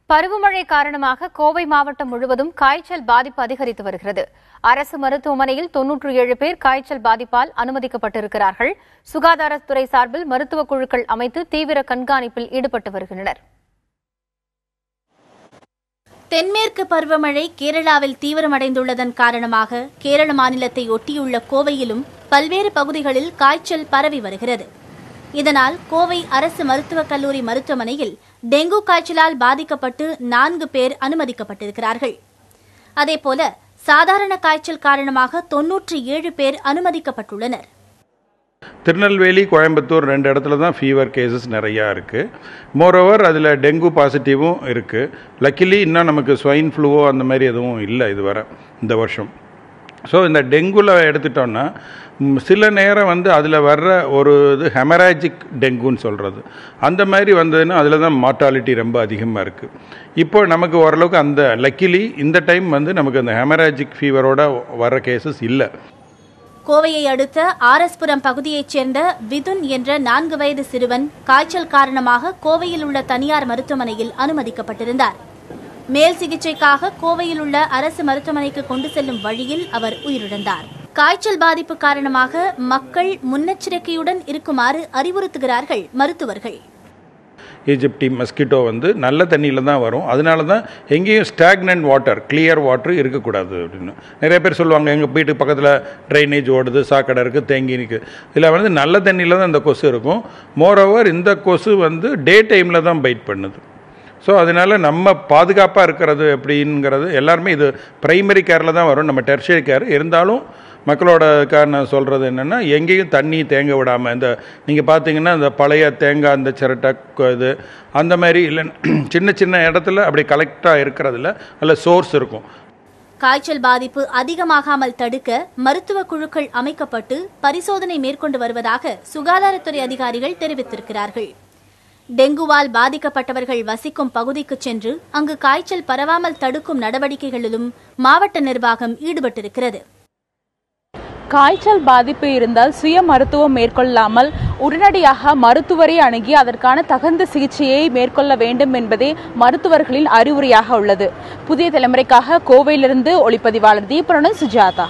பருவமழை காரணமாக கோவை மாவட்டம் முழுவதும் காய்ச்சல் பாதிப்பு அதிகரித்து வருகிறது. அரசு மருத்துவமனையில் 97 பேர் காய்ச்சல் பாதிப்பால் அனுமதிக்கப்பட்டிருக்கிறார்கள். சுகாதாரத்துறை சார்பில் மருத்துவ குழுக்கள் அமைத்து தீவிர கண்காணிப்பில் ஈடுபட்டு வருகின்றனர். தென்மேற்கு பருவமழை கேரளாவில் தீவிரமடைந்துள்ளதன் காரணமாக கேரள மாநிலத்தை ஒட்டியுள்ள கோவையிலும் பல்வேறு பகுதிகளில் காய்ச்சல் பரவி வருகிறது. இதனால் கோவை அரசு மருத்துவக் கல்லூரி மருத்துவமனையில் டெங்கு காய்ச்சலால் பாதிக்கப்பட்டு 4 பேர் அனுமதிக்கப்பட்டிருக்கிறார்கள். அதேபோல சாதாரண காய்ச்சல் காரணமாக 97 பேர் அனுமதிக்கப்பட்டுள்ளனர். திருநெல்வேலி, கோயம்புத்தூர் 2 இடத்துல தான் ஃபீவர் கேசஸ் நிறையா இருக்குது. மோரோவர் அதில் டெங்கு பாசிட்டிவும் இருக்குது. லக்கிலி இன்னும் நமக்கு ஸ்வைன் ஃப்ளூவோ அந்த மாதிரி எதுவும் இல்லை இதுவரை இந்த வருஷம். ஸோ இந்த டெங்குவில் எடுத்துட்டோன்னா சில நேரம் அதில் வர்ற ஒரு இது ஹெமராஜிக் டெங்குன்னு சொல்கிறது. அந்த மாதிரி வந்ததுன்னா அதில் தான் மார்ட்டாலிட்டி ரொம்ப அதிகமாக இருக்குது. இப்போ நமக்கு ஓரளவுக்கு அந்த லக்கிலி இந்த டைம் நமக்கு அந்த ஹெமராஜிக் ஃபீவரோட வர்ற கேசஸ் இல்லை. கோவையை அடுத்த ஆர்எஸ்புரம் பகுதியைச் சேர்ந்த விதுன் என்ற 4 வயது சிறுவன் காய்ச்சல் காரணமாக கோவையில் உள்ள தனியார் மருத்துவமனையில் அனுமதிக்கப்பட்டிருந்தார். மேல் சிகிச்சைக்காக கோவையில் உள்ள அரசு மருத்துவமனைக்கு கொண்டு செல்லும் வழியில் அவர் உயிரிழந்தார். காய்ச்சல் பாதிப்பு காரணமாக மக்கள் முன்னெச்சரிக்கையுடன் இருக்குமாறு அறிவுறுத்துகிறார்கள் மருத்துவர்கள். ஈஜிப்டி மஸ்கிட்டோ நல்ல தண்ணியில் தான் வரும். அதனால தான் எங்கேயும் ஸ்டாக்னன்ட் வாட்டர், கிளியர் வாட்டர் இருக்கக்கூடாது அப்படின்னு நிறைய பேர் சொல்லுவாங்க. எங்கள் வீட்டு பக்கத்தில் ட்ரைனேஜ் ஓடுது, சாக்கடை இருக்குது, தேங்கி இருக்குது. இதில் நல்ல தண்ணியில் தான் இந்த கொசு இருக்கும். மோரோவர் இந்த கொசு டே டைமில் தான் பைட் பண்ணுது. ஸோ அதனால் நம்ம பாதுகாப்பாக இருக்கிறது எப்படிங்கிறது எல்லாருமே இது ப்ரைமரி கேரில் தான் வரும், நம்ம டெர்ஷரி கேர். இருந்தாலும் மக்களோட நான் சொல்கிறது என்னென்னா, எங்கேயும் தண்ணி தேங்க விடாமல், இந்த நீங்கள் பார்த்தீங்கன்னா இந்த பழைய தேங்காய், அந்த சிரட்டை இது அந்த மாதிரி இல்லை, சின்ன சின்ன இடத்துல அப்படி கலெக்டாக இருக்கிறதுல அதில் சோர்ஸ் இருக்கும். காய்ச்சல் பாதிப்பு அதிகமாகாமல் தடுக்க மருத்துவ குழுக்கள் அமைக்கப்பட்டு பரிசோதனை மேற்கொண்டு வருவதாக சுகாதாரத்துறை அதிகாரிகள் தெரிவித்திருக்கிறார்கள். டெங்குவால் பாதிக்கப்பட்டவர்கள் வசிக்கும் பகுதிக்கு சென்று அங்கு காய்ச்சல் பரவாமல் தடுக்கும் நடவடிக்கைகளிலும் மாவட்ட நிர்வாகம் ஈடுபட்டிருக்கிறது. காய்ச்சல் பாதிப்பு இருந்தால் சுய மருத்துவம் மேற்கொள்ளாமல் உடனடியாக மருத்துவரை அணுகி அதற்கான தகுந்த சிகிச்சையை மேற்கொள்ள வேண்டும் என்பதே மருத்துவர்களின் அறிவுரையாக உள்ளது. புதிய தலைமுறைக்காக கோவையிலிருந்து ஒளிப்பதிவாளர் தீபனுடன் சுஜாதா.